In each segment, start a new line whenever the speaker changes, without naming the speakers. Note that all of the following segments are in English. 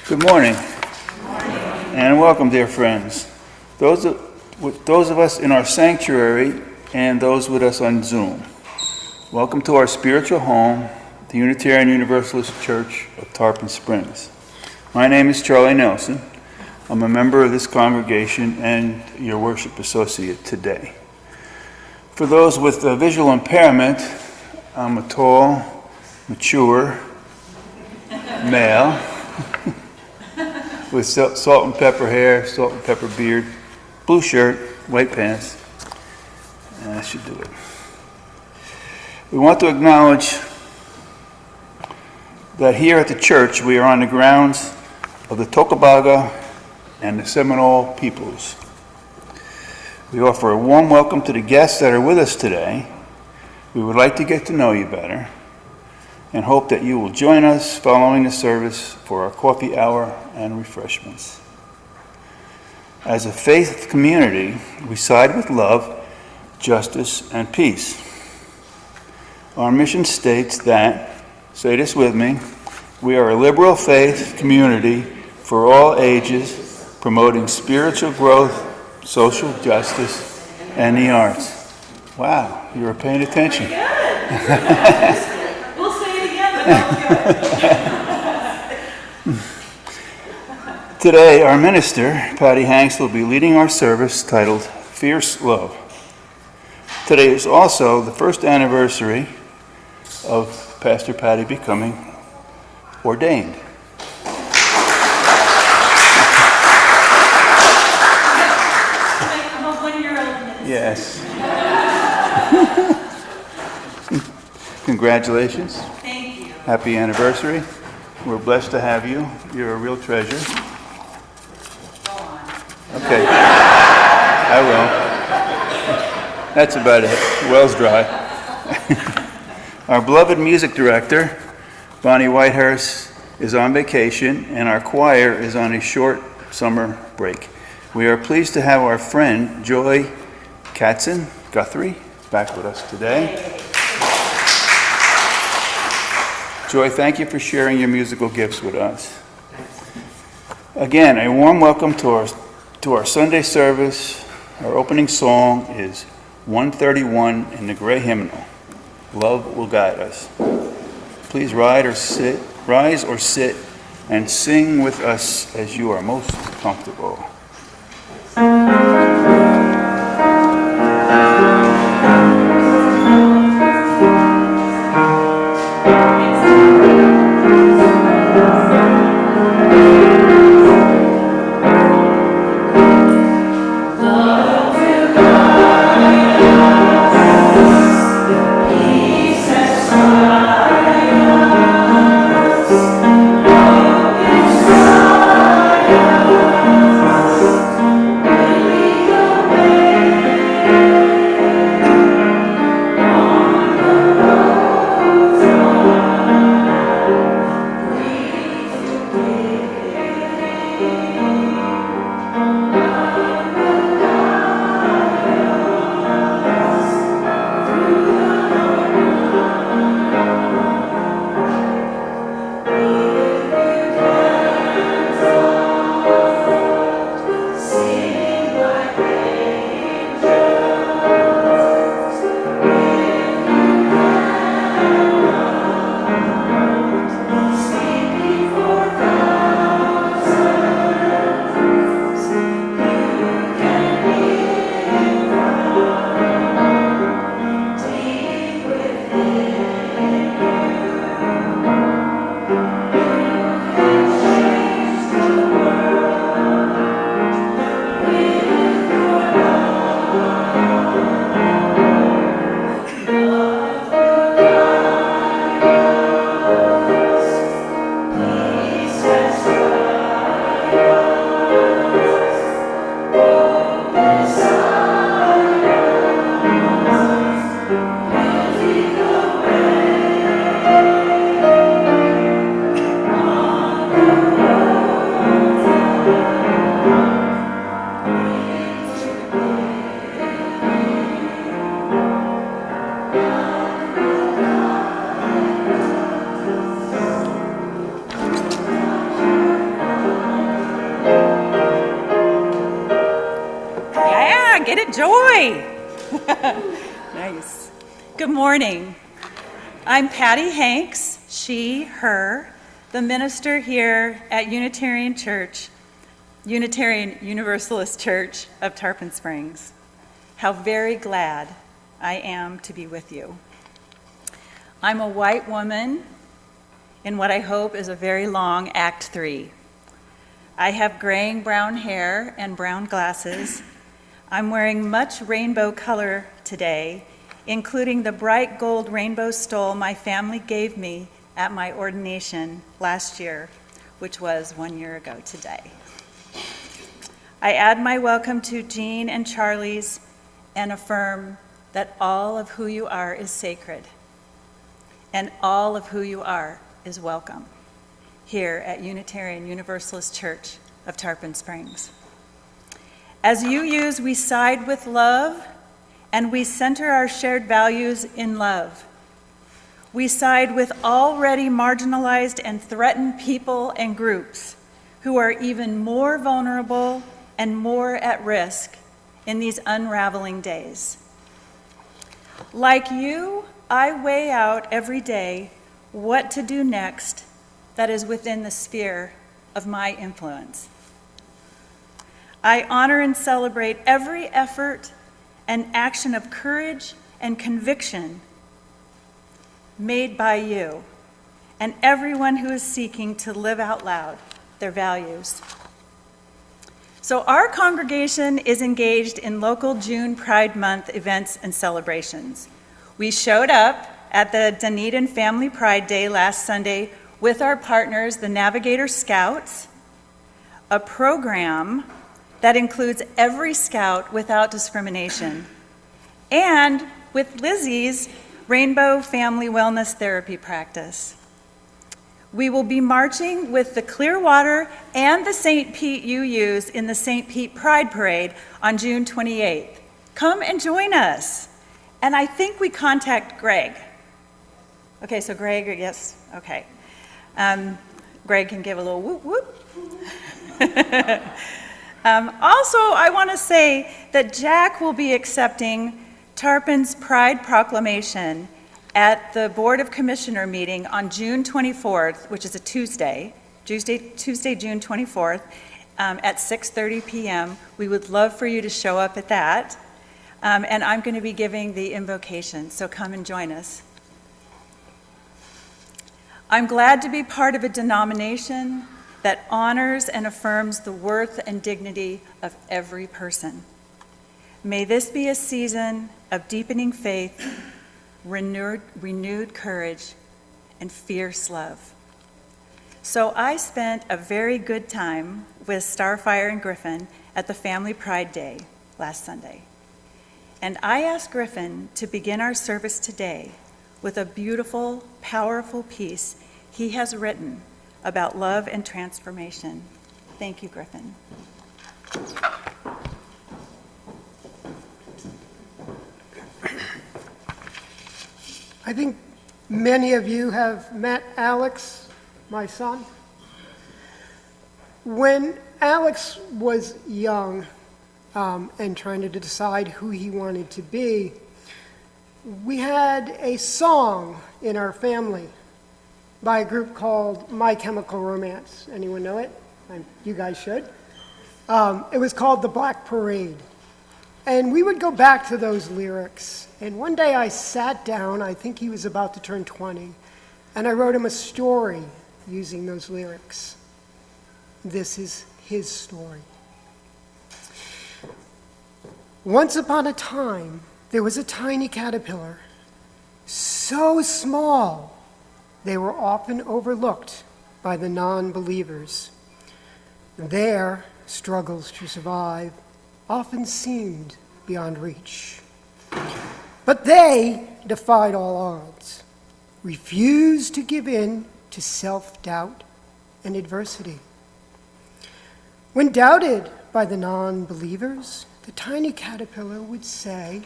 Good morning, and welcome, dear friends. Those of us in our sanctuary and those with us on Zoom. Welcome to our spiritual home, the Unitarian Universalist Church of Tarpon Springs. My name is Charlie Nelson. I'm a member of this congregation and your worship associate today. For those with a visual impairment, I'm a tall, mature male with salt and pepper hair, salt and pepper beard, blue shirt, white pants, and that should do it. We want to acknowledge that here at the church we are on the grounds of the Tocobaga and the Seminole peoples. We offer a warm welcome to the guests that are with us today. We would like to get to know you better and hope that you will join us following the service for our coffee hour and refreshments. As a faith community, we side with love, justice, and peace. Our mission states that, say this with me, we are a liberal faith community for all ages, promoting spiritual growth, social justice, and the arts. Wow, you were paying attention.
We'll say it again, but that was good.
Today, our minister, Patti will be leading our service titled Fierce Love. Today is also the first anniversary of Pastor Patti becoming ordained.
I'm a 1-year-old minister.
Yes. Congratulations.
Thank you.
Happy anniversary. We're blessed to have you. You're a real treasure.
Go on.
Okay. I will. That's about it. The well's dry. Our beloved music director, Bonnie Whitehurst, is on vacation, and our choir is on a short summer break. We are pleased to have our friend, Joy Katzen-Gutherie, back with us today. Joy, thank you for sharing your musical gifts with us. Again, a warm welcome to our Sunday service. Our opening song is 131 in the Gray Hymnal, Love Will Guide Us. Please rise or sit, and sing with us as you are most comfortable.
Thank you.
Howdy. Nice. Good morning. I'm Patti Hanks, she, her, the minister here at Unitarian Universalist Church of Tarpon Springs. How very glad I am to be with you. I'm a white woman in what I hope is a very long Act 3. I have graying brown hair and brown glasses. I'm wearing much rainbow color today, including the bright gold rainbow stole my family gave me at my ordination last year, which was 1 year ago today. I add my welcome to Jean and Charlie's and affirm that all of who you are is sacred, and all of who you are is welcome here at Unitarian Universalist Church of Tarpon Springs. As UUs, we side with love, and we center our shared values in love. We side with already marginalized and threatened people and groups who are even more vulnerable and more at risk in these unraveling days. Like you, I weigh out every day what to do next that is within the sphere of my influence. I honor and celebrate every effort and action of courage and conviction made by you and everyone who is seeking to live out loud their values. So our congregation is engaged in local June Pride Month events and celebrations. We showed up at the Dunedin Family Pride Day last Sunday with our partners, the Navigator Scouts, a program that includes every scout without discrimination, and with Lizzie's Rainbow Family Wellness Therapy practice. We will be marching with the Clearwater and the St. Pete UUs in the St. Pete Pride Parade on June 28th. Come and join us. And I think we contact Greg. Okay, so Greg, yes, okay. Greg can give a little whoop whoop. Also, I want to say that Jack will be accepting Tarpon's Pride Proclamation at the Board of Commissioner meeting on June 24th, which is a Tuesday, June 24th, at 6:30 p.m. We would love for you to show up at that. And I'm going to be giving the invocation, so come and join us. I'm glad to be part of a denomination that honors and affirms the worth and dignity of every person. May this be a season of deepening faith, renewed courage, and fierce love. So I spent a very good time with Starfire and Griffin at the Family Pride Day last Sunday. And I asked Griffin to begin our service today with a beautiful, powerful piece he has written about love and transformation. Thank you, Griffin.
I think many of you have met Alex, my son. When Alex was young and trying to decide who he wanted to be, we had a song in our family by a group called My Chemical Romance. Anyone know it? You guys should. It was called The Black Parade. And we would go back to those lyrics. And one day I sat down, I think he was about to turn 20, and I wrote him a story using those lyrics. This is his story. Once upon a time, there was a tiny caterpillar, so small they were often overlooked by the non-believers. Their struggles to survive often seemed beyond reach. But they defied all odds, refused to give in to self-doubt and adversity. When doubted by the non-believers, the tiny caterpillar would say,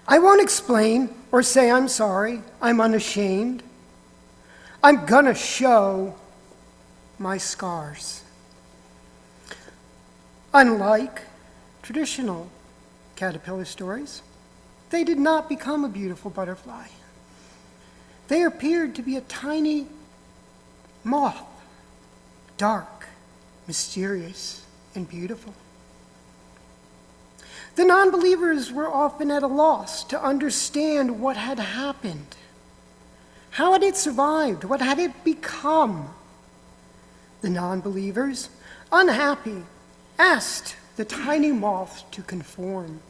I won't explain or say I'm sorry, I'm unashamed. I'm gonna show my scars. Unlike traditional caterpillar stories, they did not become a beautiful butterfly. They appeared to be a tiny moth, dark, mysterious, and beautiful. The non-believers were often at a loss to understand what had happened. How had it survived? What had it become? The non-believers, unhappy, asked the tiny moth to conform.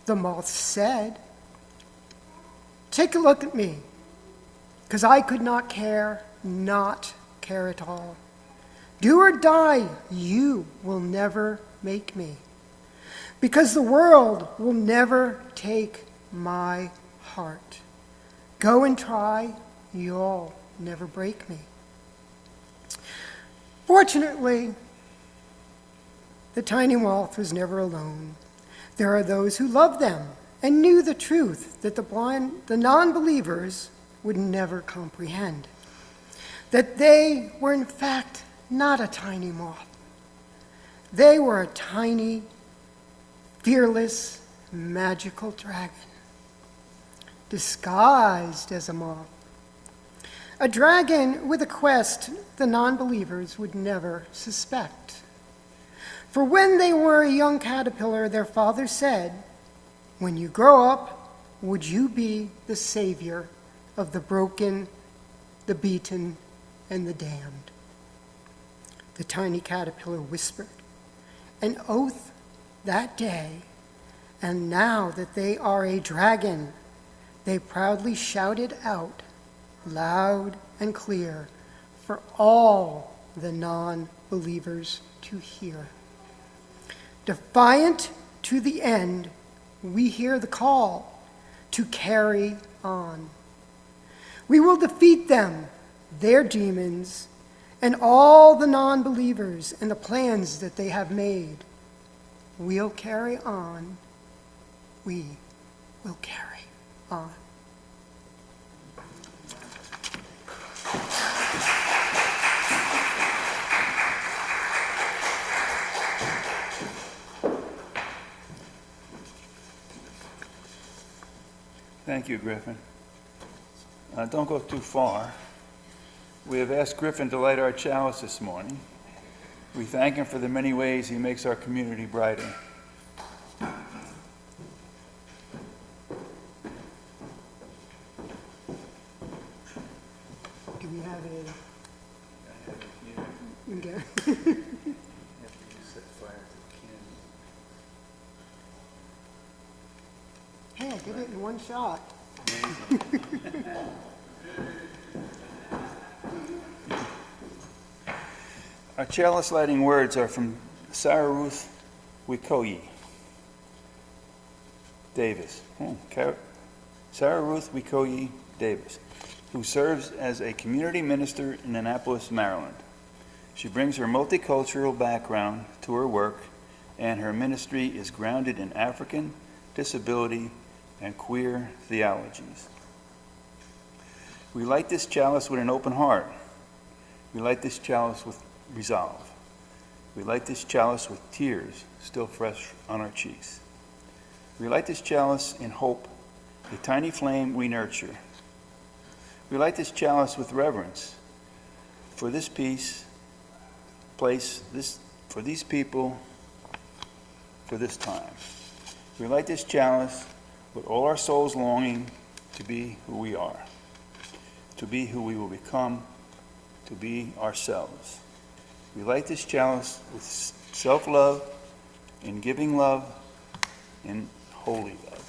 The moth said, "Take a look at me, because I could not care at all. Do or die, you will never make me, because the world will never take my heart. Go and try, you'll never break me." Fortunately, the tiny moth was never alone. There are those who loved them and knew the truth that the non-believers would never comprehend. That they were in fact not a tiny moth. They were a tiny, fearless, magical dragon, disguised as a moth. A dragon with a quest the non-believers would never suspect. For when they were a young caterpillar, their father said, "When you grow up, would you be the savior of the broken, the beaten, and the damned?" The tiny caterpillar whispered an oath that day, and now that they are a dragon, they proudly shouted out loud and clear for all the non-believers to hear. Defiant to the end, we hear the call to carry on. We will defeat them, their demons, and all the non-believers and the plans that they have made. We'll carry on. We will carry on.
Thank you, Griffin. Don't go too far. We have asked Griffin to light our chalice this morning. We thank him for the many ways he makes our community brighter.
Do we have a... Okay. Hey, I did it in one shot.
Our chalice lighting words are from Sarah Ruth Wikoyi Davis. Sarah Ruth Wikoyi Davis, who serves as a community minister in Annapolis, Maryland. She brings her multicultural background to her work, and her ministry is grounded in African, disability, and queer theologies. We light this chalice with an open heart. We light this chalice with resolve. We light this chalice with tears still fresh on our cheeks. We light this chalice in hope, a tiny flame we nurture. We light this chalice with reverence for this place, for these people, for this time. We light this chalice with all our souls longing to be who we are, to be who we will become, to be ourselves. We light this chalice with self-love, in giving love, in holy love.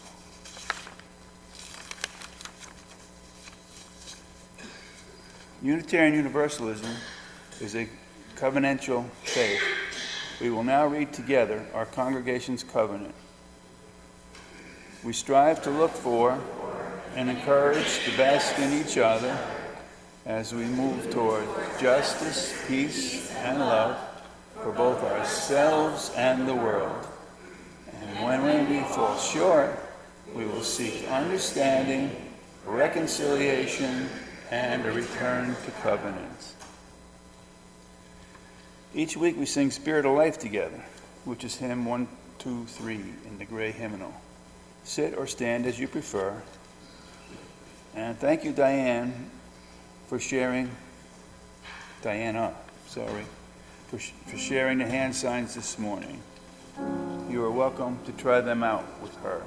Unitarian Universalism is a covenantal faith. We will now read together our congregation's covenant. We strive to look for and encourage the best in each other as we move toward justice, peace, and love for both ourselves and the world. And when we fall short, we will seek understanding, reconciliation, and a return to covenants. Each week we sing Spirit of Life together, which is hymn 2, 3 in the gray hymnal. Sit or stand as you prefer. And thank you, Diana, for sharing the hand signs this morning. You are welcome to try them out with her.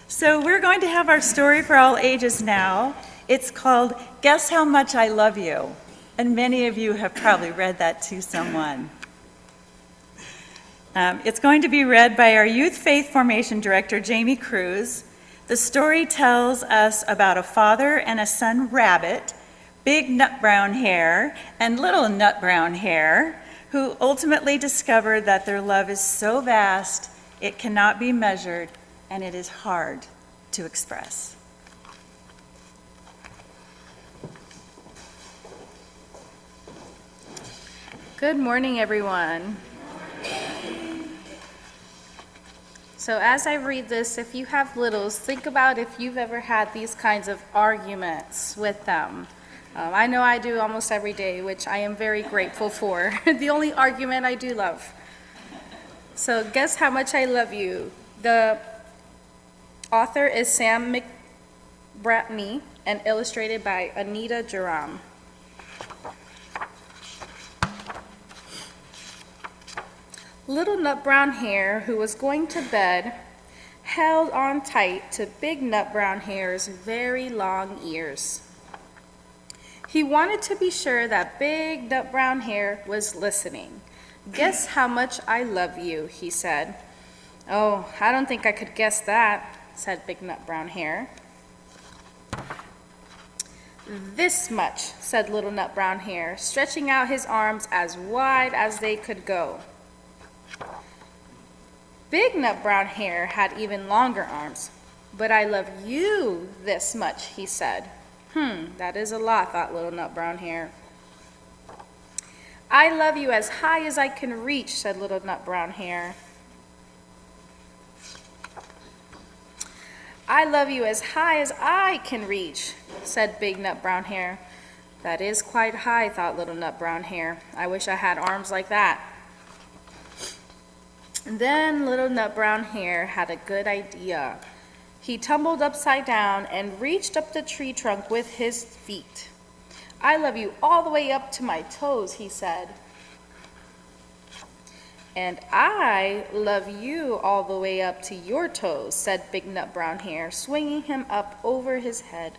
So we're going to have our story for all ages now. It's called Guess How Much I Love You. And many of you have probably read that to someone. It's going to be read by our Youth Faith Formation Director, Jamie Cruz. The story tells us about a father and a son rabbit, big nut brown hair and little nut brown hair, who ultimately discover that their love is so vast it cannot be measured and it is hard to express.
Good morning, everyone. So as I read this, if you have littles, think about if you've ever had these kinds of arguments with them. I know I do almost every day, which I am very grateful for. The only argument I do love. So guess how much I love you. The author is Sam McBratney and illustrated by Anita Jerome. Little Nut Brown Hair, who was going to bed, held on tight to Big Nut Brown Hair's very long ears. He wanted to be sure that Big Nut Brown Hair was listening. Guess how much I love you, he said. Oh, I don't think I could guess that, said Big Nut Brown Hair. This much, said Little Nut Brown Hair, stretching out his arms as wide as they could go. Big Nut Brown Hair had even longer arms. But I love you this much, he said. That is a lot, thought Little Nut Brown Hair. I love you as high as I can reach, said Little Nut Brown Hair. I love you as high as I can reach, said Big Nut Brown Hair. That is quite high, thought Little Nut Brown Hair. I wish I had arms like that. And then Little Nut Brown Hair had a good idea. He tumbled upside down and reached up the tree trunk with his feet. I love you all the way up to my toes, he said. And I love you all the way up to your toes, said Big Nut Brown Hair, swinging him up over his head.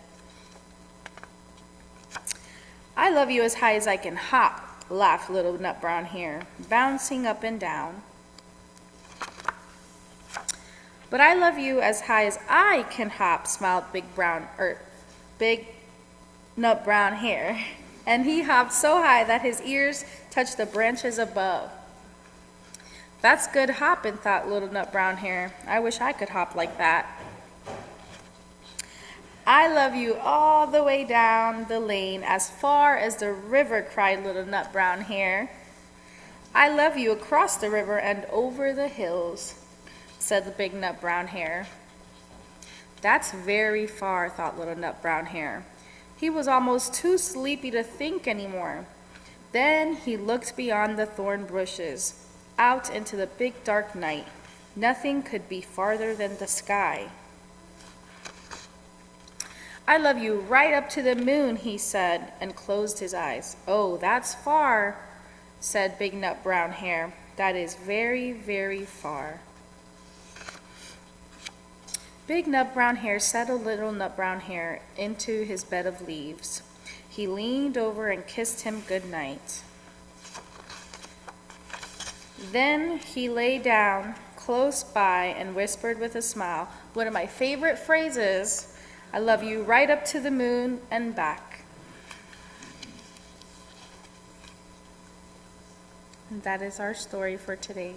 I love you as high as I can hop, laughed Little Nut Brown Hair, bouncing up and down. But I love you as high as I can hop, smiled Big Nut Brown Hair, and he hopped so high that his ears touched the branches above. That's good hopping, thought Little Nut Brown Hair. I wish I could hop like that. I love you all the way down the lane, as far as the river, cried little Nut Brown Hare. I love you across the river and over the hills, said the big Nut Brown Hare. That's very far, thought little Nut Brown Hare. He was almost too sleepy to think anymore. Then he looked beyond the thorn bushes, out into the big dark night. Nothing could be farther than the sky. I love you right up to the moon, he said, and closed his eyes. Oh, that's far, said Big Nut Brown Hare. That is very, very far. Big Nut Brown Hare settled little Nut Brown Hare into his bed of leaves. He leaned over and kissed him good night. Then he lay down close by and whispered with a smile, one of my favorite phrases, I love you right up to the moon and back. And that is our story for today.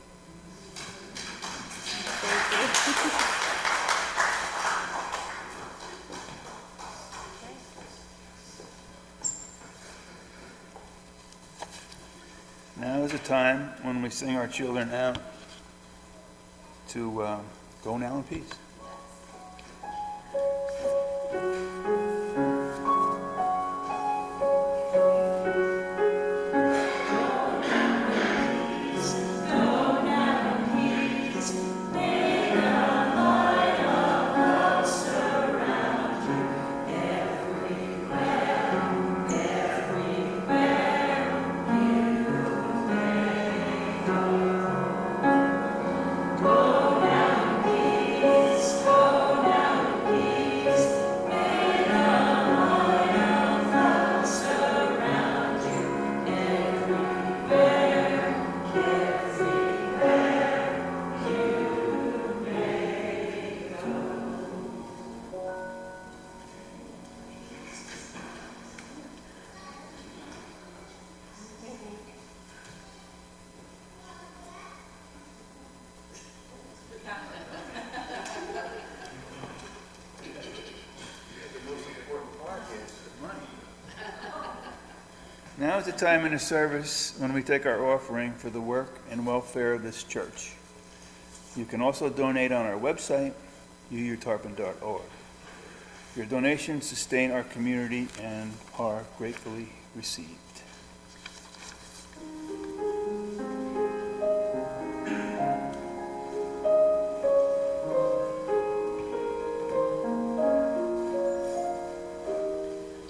Thank you.
Now is the time when we sing our children out to go now in peace. Now is the time in the service when we take our offering for the work and welfare of this church. You can also donate on our website, uutarpon.org. Your donations sustain our community and are gratefully received.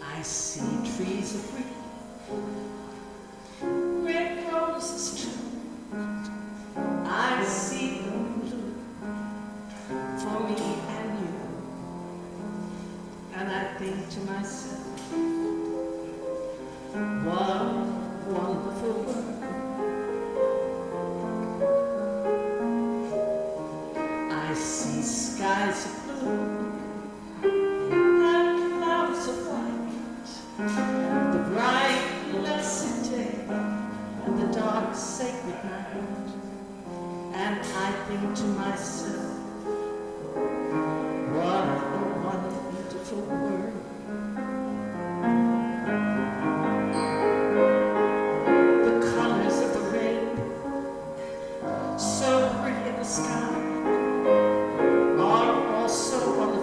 I see trees of green, red roses too. I see them blue for me and you. And I think to myself, what a wonderful world. I see skies of blue and clouds of white, the bright blessed day and the dark sacred night. And I think to myself, what a wonderful world. The colors of the rainbow, so pretty in the sky, are also on the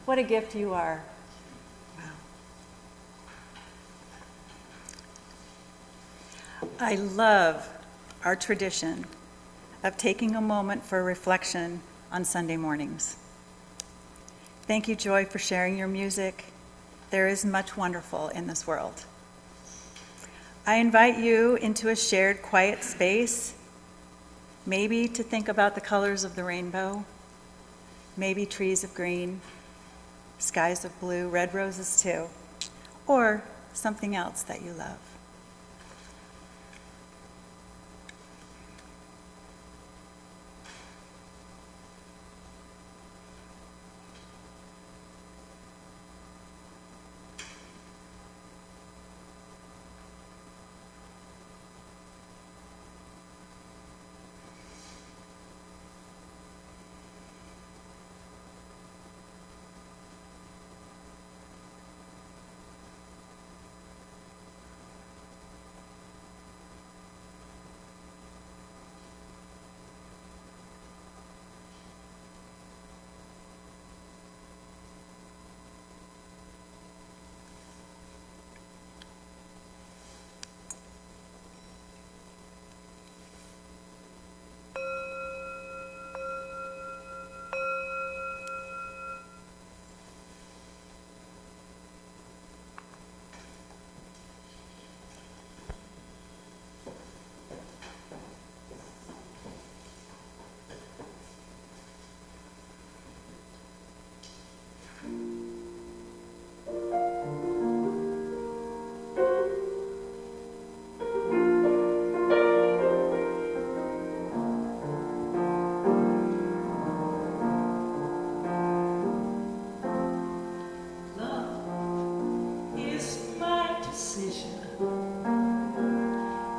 What a gift you are. I love our tradition of taking a moment for reflection on Sunday mornings. Thank you, Joy, for sharing your music. There is much wonderful in this world. I invite you into a shared quiet space, maybe to think about the colors of the rainbow, maybe trees of green, skies of blue, red roses too, or something else that you love.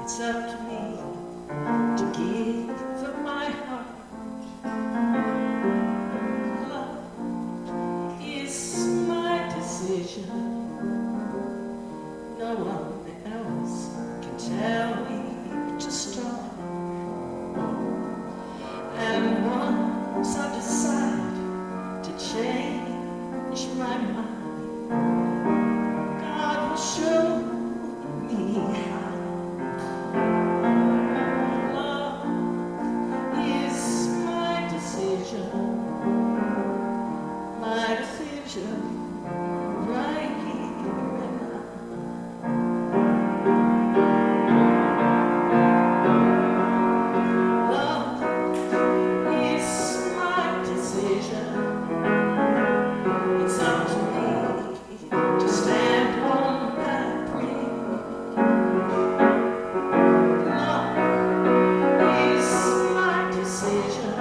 It's up to me to give of my heart. Love is my decision. No one else can tell me to stop. And once I decide to change my mind, God will show me how. My decision, right here and now. Love is my decision. It's up to me to stand on that bridge. Love is my decision.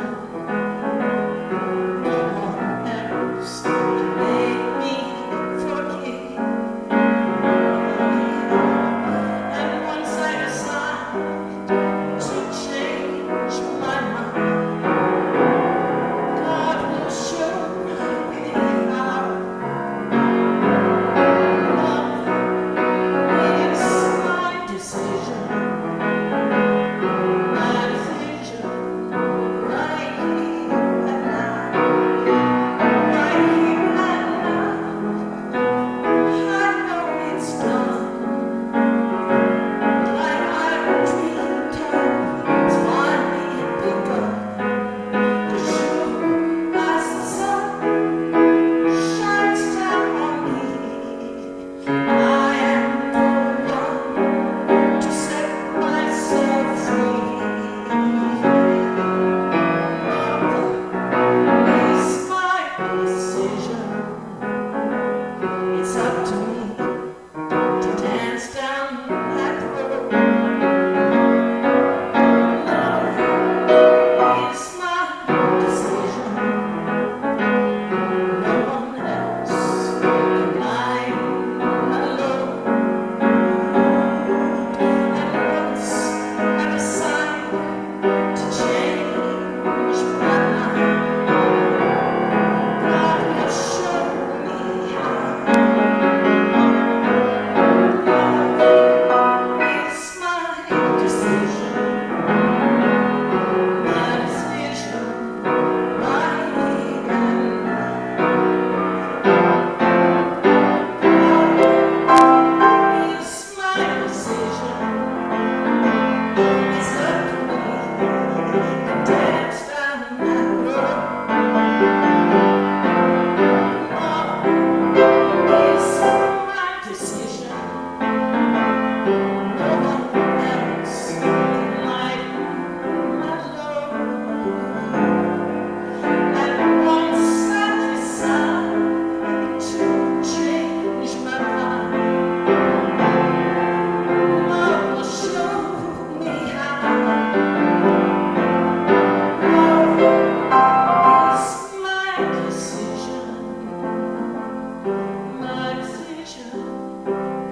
decision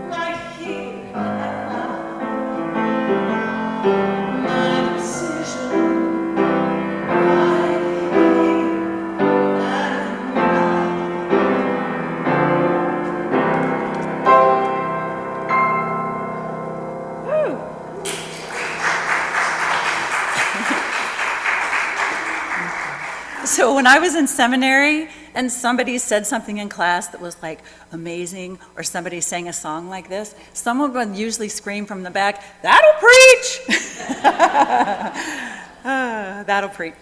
right here and now. My decision right here and now.
So when I was in seminary and somebody said something in class that was like amazing, or somebody sang a song like this, someone would usually scream from the back, "That'll preach!" That'll preach.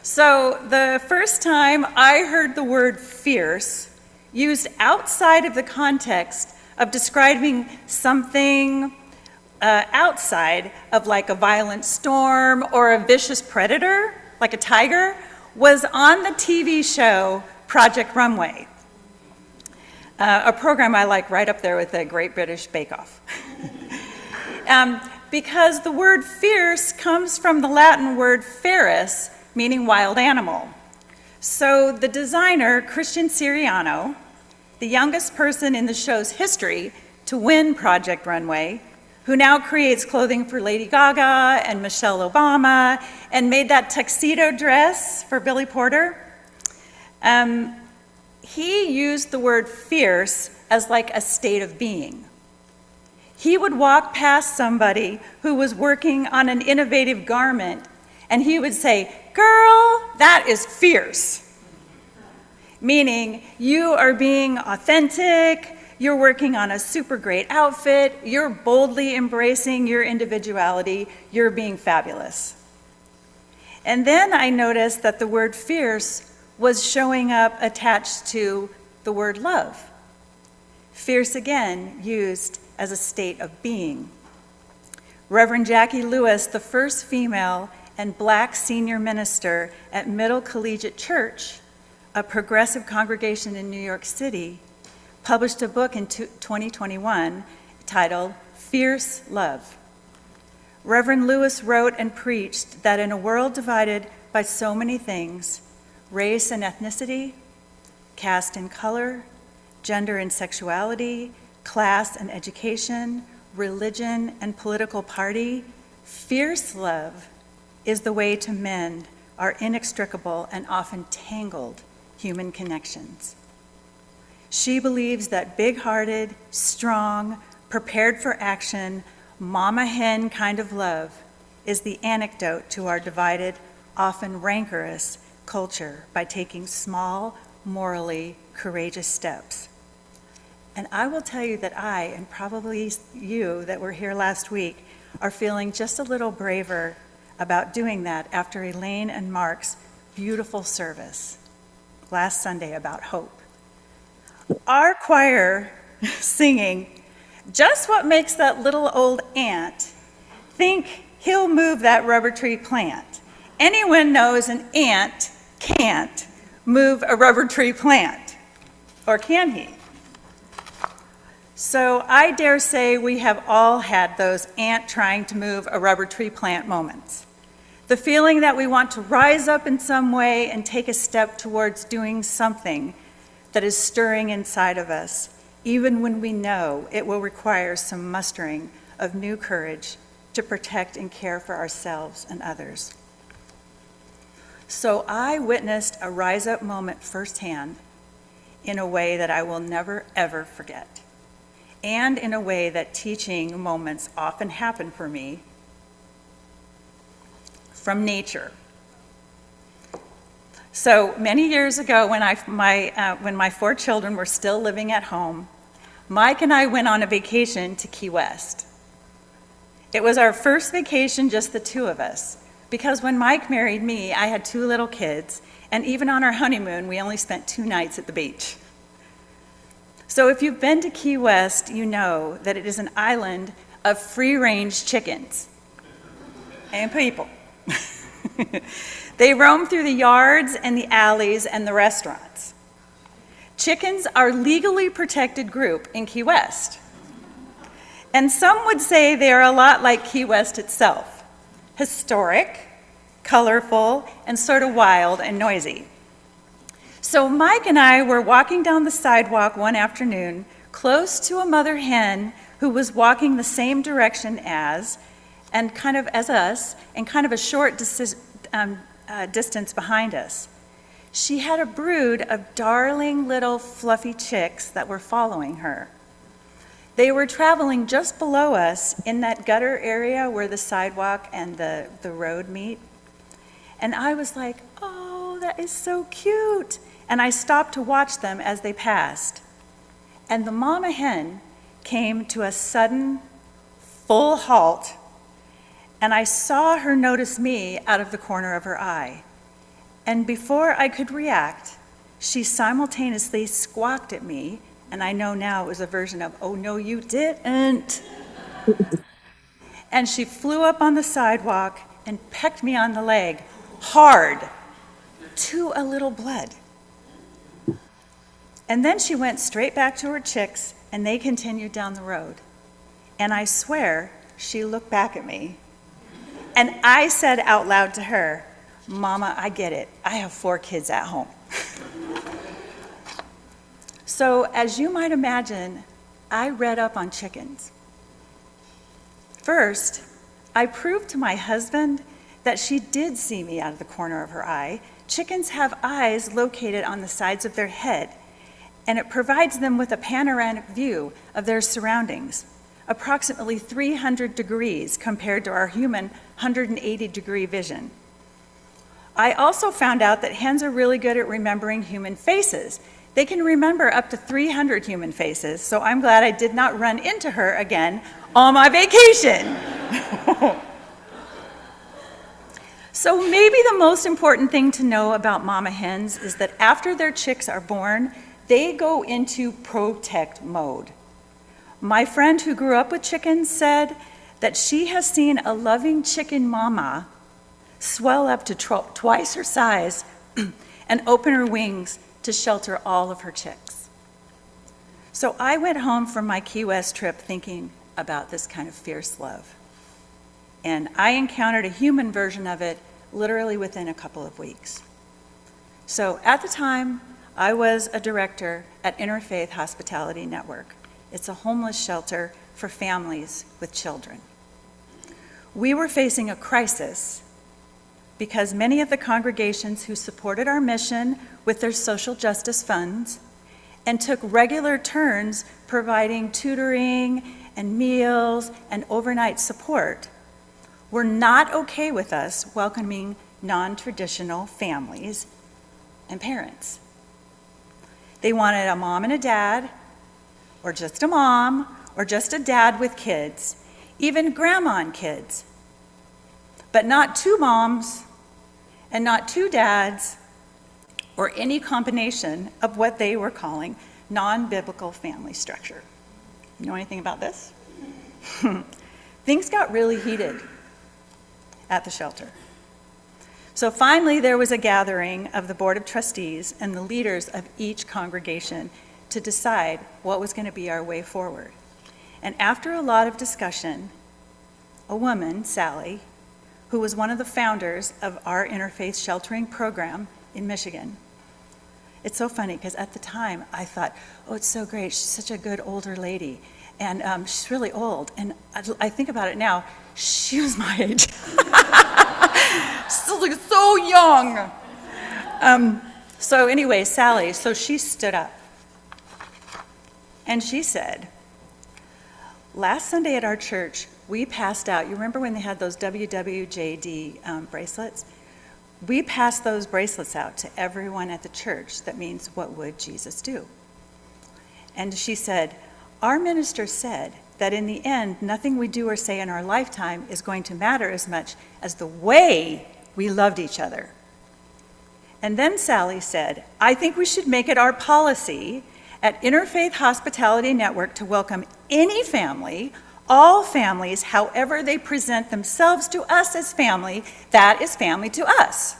So the first time I heard the word fierce used outside of the context of describing something outside of like a violent storm or a vicious predator, like a tiger, was on the TV show Project Runway, a program I like right up there with the Great British Bake Off. Because the word fierce comes from the Latin word ferus, meaning wild animal. So the designer, Christian Siriano, the youngest person in the show's history to win Project Runway, who now creates clothing for Lady Gaga and Michelle Obama, and made that tuxedo dress for Billy Porter. He used the word fierce as like a state of being. He would walk past somebody who was working on an innovative garment, and he would say, "Girl, that is fierce." Meaning, you are being authentic, you're working on a super great outfit, you're boldly embracing your individuality, you're being fabulous. And then I noticed that the word fierce was showing up attached to the word love. Fierce again, used as a state of being. Reverend Jackie Lewis, the first female and Black senior minister at Middle Collegiate Church, a progressive congregation in New York City, published a book in 2021 titled Fierce Love. Reverend Lewis wrote and preached that in a world divided by so many things, race and ethnicity, caste and color, gender and sexuality, class and education, religion and political party, fierce love is the way to mend our inextricable and often tangled human connections. She believes that big-hearted, strong, prepared for action, mama hen kind of love is the antidote to our divided, often rancorous culture by taking small, morally courageous steps. And I will tell you that I, and probably you that were here last week, are feeling just a little braver about doing that after Elaine and Mark's beautiful service last Sunday about hope. Our choir singing, "Just what makes that little old ant think he'll move that rubber tree plant? Anyone knows an ant can't move a rubber tree plant, or can he?" So I dare say we have all had those ant trying to move a rubber tree plant moments. The feeling that we want to rise up in some way and take a step towards doing something that is stirring inside of us, even when we know it will require some mustering of new courage to protect and care for ourselves and others. So I witnessed a rise up moment firsthand in a way that I will never, ever forget, and in a way that teaching moments often happen for me from nature. So many years ago, when my 4 children were still living at home, Mike and I went on a vacation to Key West. It was our first vacation, just the 2 of us, because when Mike married me, I had 2 little kids, and even on our honeymoon, we only spent 2 nights at the beach. So if you've been to Key West, you know that it is an island of free-range chickens and people. They roam through the yards and the alleys and the restaurants. Chickens are a legally protected group in Key West. And some would say they are a lot like Key West itself, historic, colorful, and sort of wild and noisy. So Mike and I were walking down the sidewalk one afternoon, close to a mother hen who was walking the same direction as us, and kind of a short distance behind us. She had a brood of darling little fluffy chicks that were following her. They were traveling just below us in that gutter area where the sidewalk and the road meet. And I was like, oh, that is so cute. And I stopped to watch them as they passed. And the mama hen came to a sudden, full halt, and I saw her notice me out of the corner of her eye. And before I could react, she simultaneously squawked at me, and I know now it was a version of, oh, no, you didn't. And she flew up on the sidewalk and pecked me on the leg, hard, to a little blood. And then she went straight back to her chicks, and they continued down the road. And I swear she looked back at me, and I said out loud to her, Mama, I get it. I have 4 kids at home. So, as you might imagine, I read up on chickens. First, I proved to my husband that she did see me out of the corner of her eye. Chickens have eyes located on the sides of their head, and it provides them with a panoramic view of their surroundings, approximately 300 degrees compared to our human 180-degree vision. I also found out that hens are really good at remembering human faces. They can remember up to 300 human faces, so I'm glad I did not run into her again on my vacation. So maybe the most important thing to know about mama hens is that after their chicks are born, they go into protect mode. My friend who grew up with chickens said that she has seen a loving chicken mama swell up to twice her size and open her wings to shelter all of her chicks. So I went home from my Key West trip thinking about this kind of fierce love. And I encountered a human version of it literally within a couple of weeks. So at the time, I was a director at Interfaith Hospitality Network. It's a homeless shelter for families with children. We were facing a crisis because many of the congregations who supported our mission with their social justice funds and took regular turns providing tutoring and meals and overnight support were not okay with us welcoming non-traditional families and parents. They wanted a mom and a dad, or just a mom, or just a dad with kids, even grandma and kids, but not 2 moms and not 2 dads, or any combination of what they were calling non-biblical family structure. You know anything about this? Things got really heated at the shelter. So finally, there was a gathering of the Board of Trustees and the leaders of each congregation to decide what was going to be our way forward. And after a lot of discussion, a woman, Sally, who was one of the founders of our interfaith sheltering program in Michigan. It's so funny because at the time I thought, oh, it's so great. She's such a good older lady. And she's really old. And I think about it now, she was my age. Still looks so young. So anyway, Sally, so she stood up. And she said, last Sunday at our church, we passed out, you remember when they had those WWJD bracelets? We passed those bracelets out to everyone at the church. That means, what would Jesus do? And she said, our minister said that in the end, nothing we do or say in our lifetime is going to matter as much as the way we loved each other. And then Sally said, I think we should make it our policy at Interfaith Hospitality Network to welcome any family, all families, however they present themselves to us as family, that is family to us.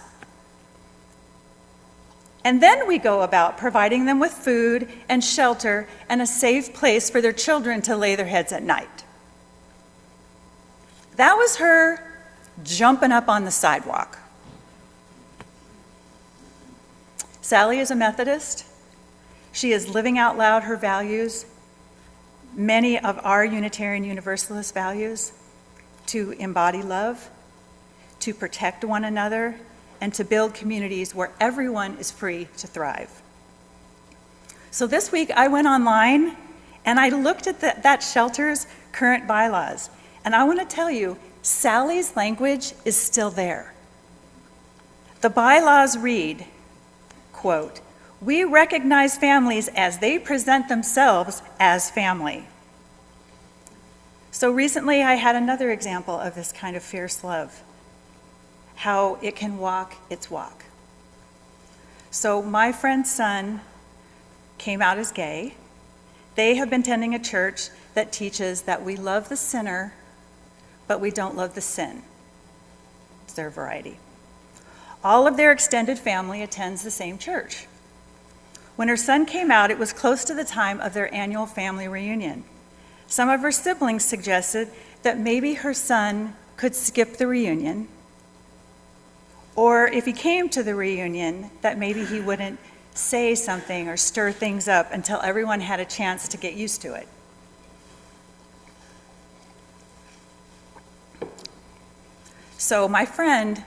And then we go about providing them with food and shelter and a safe place for their children to lay their heads at night. That was her jumping up on the sidewalk. Sally is a Methodist. She is living out loud her values, many of our Unitarian Universalist values, to embody love, to protect one another, and to build communities where everyone is free to thrive. So this week I went online and I looked at that shelter's current bylaws. And I want to tell you, Sally's language is still there. The bylaws read, quote, "We recognize families as they present themselves as family." So recently I had another example of this kind of fierce love, how it can walk its walk. So my friend's son came out as gay. They have been attending a church that teaches that we love the sinner, but we don't love the sin. It's their variety. All of their extended family attends the same church. When her son came out, it was close to the time of their annual family reunion. Some of her siblings suggested that maybe her son could skip the reunion, or if he came to the reunion, that maybe he wouldn't say something or stir things up until everyone had a chance to get used to it. So my friend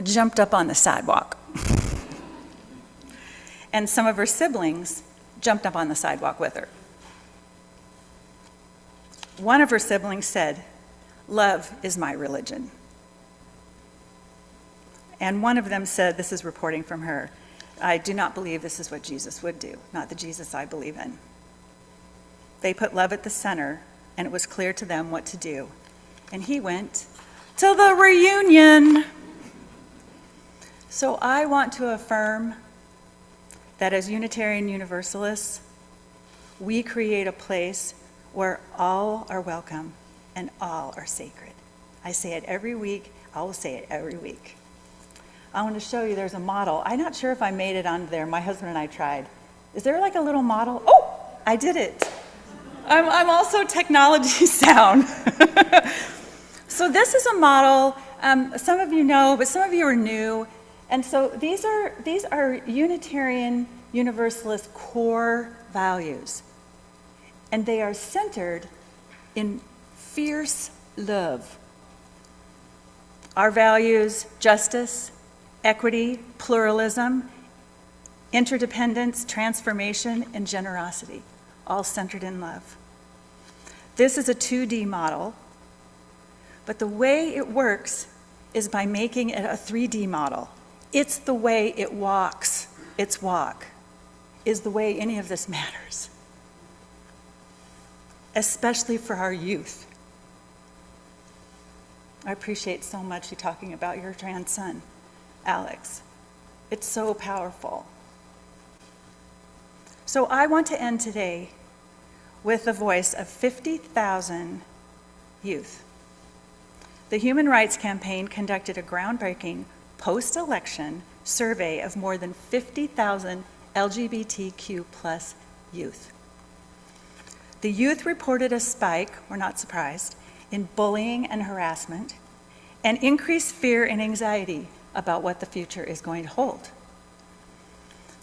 jumped up on the sidewalk. And some of her siblings jumped up on the sidewalk with her. One of her siblings said, "Love is my religion." And one of them said, this is reporting from her, "I do not believe this is what Jesus would do, not the Jesus I believe in." They put love at the center, and it was clear to them what to do. And he went to the reunion. So I want to affirm that as Unitarian Universalists, we create a place where all are welcome and all are sacred. I say it every week. I will say it every week. I want to show you there's a model. I'm not sure if I made it onto there. My husband and I tried. Is there like a little model? Oh, I did it. I'm also technology sound. So this is a model. Some of you know, but some of you are new. And so these are Unitarian Universalist core values. And they are centered in fierce love. Our values: justice, equity, pluralism, interdependence, transformation, and generosity, all centered in love. This is a 2D model, but the way it works is by making it a 3D model. It's the way it walks. Its walk is the way any of this matters, especially for our youth. I appreciate so much you talking about your trans son, Alex. It's so powerful. So I want to end today with the voice of 50,000 youth. The Human Rights Campaign conducted a groundbreaking post-election survey of more than 50,000 LGBTQ plus youth. The youth reported a spike, we're not surprised, in bullying and harassment, and increased fear and anxiety about what the future is going to hold.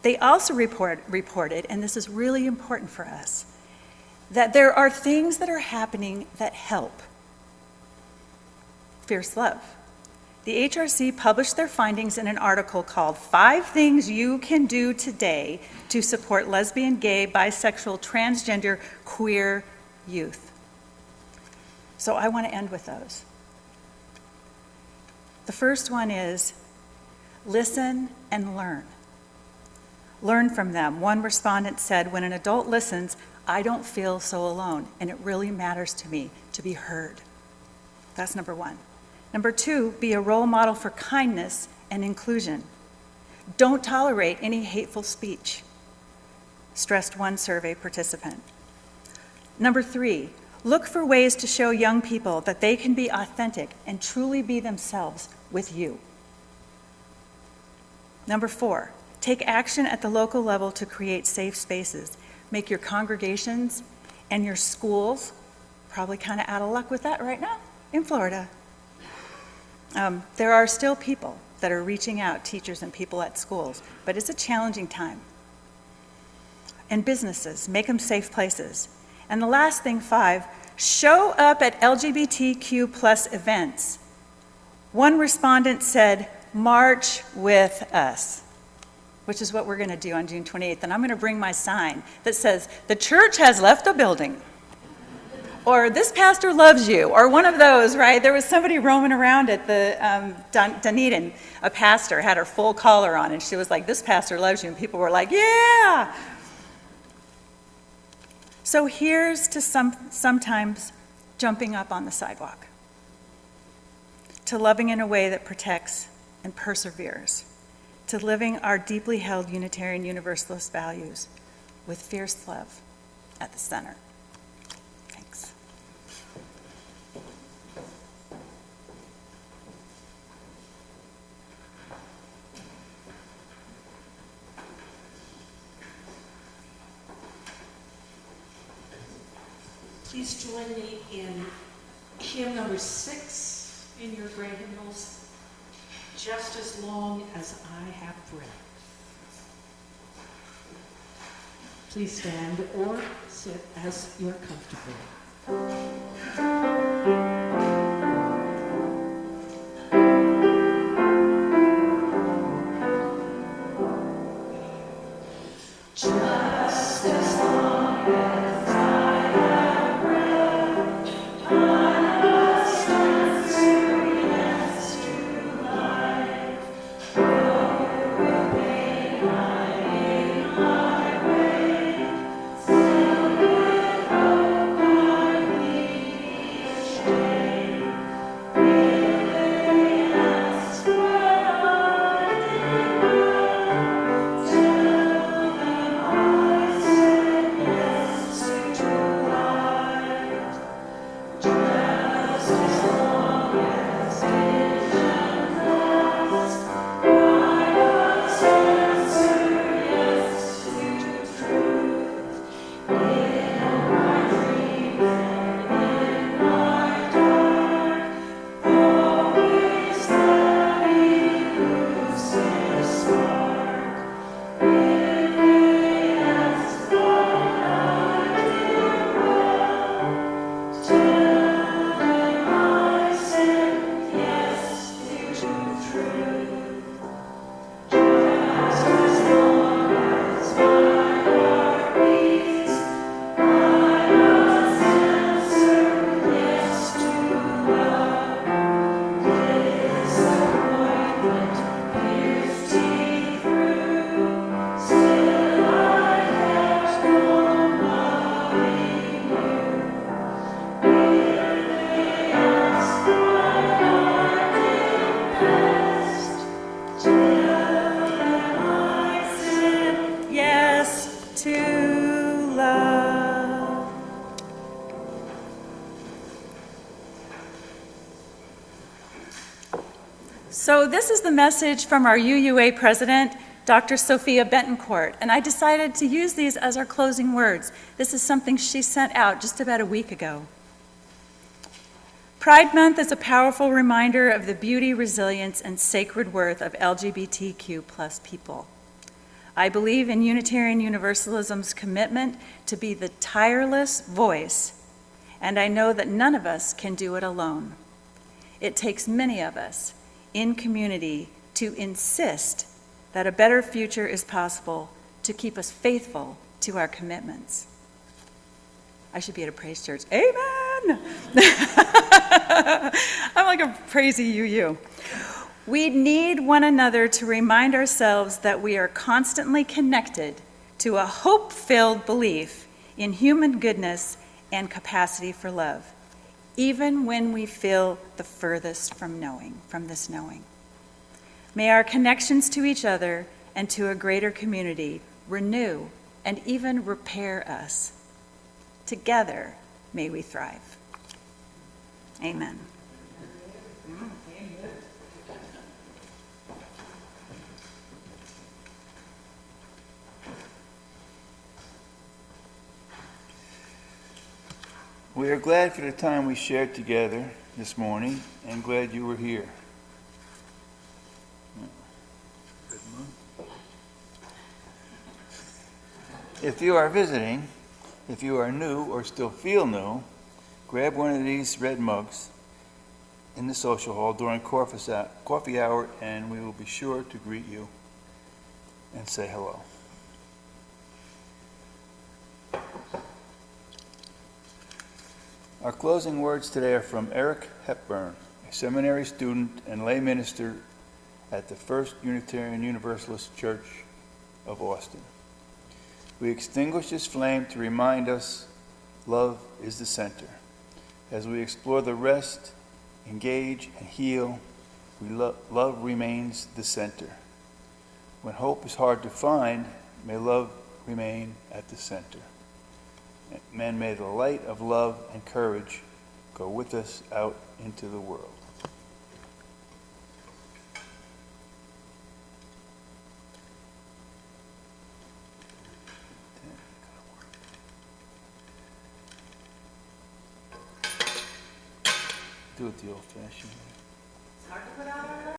They also reported, and this is really important for us, that there are things that are happening that help. Fierce love. The HRC published their findings in an article called 5 Things You Can Do Today to Support Lesbian, Gay, Bisexual, Transgender, Queer Youth. So I want to end with those. The first one is listen and learn. Learn from them. One respondent said, "When an adult listens, I don't feel so alone, and it really matters to me to be heard." That's number 1. Number 2, be a role model for kindness and inclusion. Don't tolerate any hateful speech, stressed one survey participant. Number 3, look for ways to show young people that they can be authentic and truly be themselves with you. Number 4, take action at the local level to create safe spaces. Make your congregations and your schools, probably kind of out of luck with that right now in Florida, There are still people that are reaching out, teachers and people at schools, but it's a challenging time. And businesses, make them safe places. And the last thing, 5, show up at LGBTQ plus events. One respondent said, march with us, which is what we're going to do on June 28th. And I'm going to bring my sign that says, the church has left the building. Or this pastor loves you, or one of those, right? There was somebody roaming around at the Dunedin, a pastor, had her full collar on, and she was like, this pastor loves you, and people were like, yeah! So here's to sometimes jumping up on the sidewalk, to loving in a way that protects and perseveres, to living our deeply held Unitarian Universalist values with fierce love at the center. Thanks.
Please join me in hymn number 6 in your great hymnals, Just as Long as I Have Breath. Please stand or sit as you're comfortable. Just as long as I have breath, I must answer yes to life. Though with pain I in my way, still with hope I meet each day. If they ask where I did well, tell them I said yes to life. Just as long as vision lasts, I must answer yes to truth. In my dreams and in my dark, always that elusive spark. If they ask what I did well, tell them I said yes to truth. Just as long as my heart beats, I must answer yes to love. Disappointment pierced teeth through, still I kept on loving you. If they ask what I did best, tell them I said
Yes to love. So this is the message from our UUA president, Dr. Sophia Bentoncourt, and I decided to use these as our closing words. This is something she sent out just about a week ago. Pride Month is a powerful reminder of the beauty, resilience, and sacred worth of LGBTQ plus people. I believe in Unitarian Universalism's commitment to be the tireless voice, and I know that none of us can do it alone. It takes many of us in community to insist that a better future is possible, to keep us faithful to our commitments. I should be at a praise church. Amen! I'm like a crazy UU. We need one another to remind ourselves that we are constantly connected to a hope-filled belief in human goodness and capacity for love, even when we feel the furthest from this knowing. May our connections to each other and to a greater community renew and even repair us. Together, may we thrive. Amen.
We are glad for the time we shared together this morning and glad you were here. If you are visiting, if you are new or still feel new, grab one of these red mugs in the social hall during coffee hour, and we will be sure to greet you and say hello. Our closing words today are from Eric Hepburn, a seminary student and lay minister at the First Unitarian Universalist Church of Austin. We extinguish this flame to remind us love is the center. As we explore the rest, engage, and heal, love remains the center. When hope is hard to find, may love remain at the center. And may the light of love and courage go with us out into the world. Do it the old-fashioned way.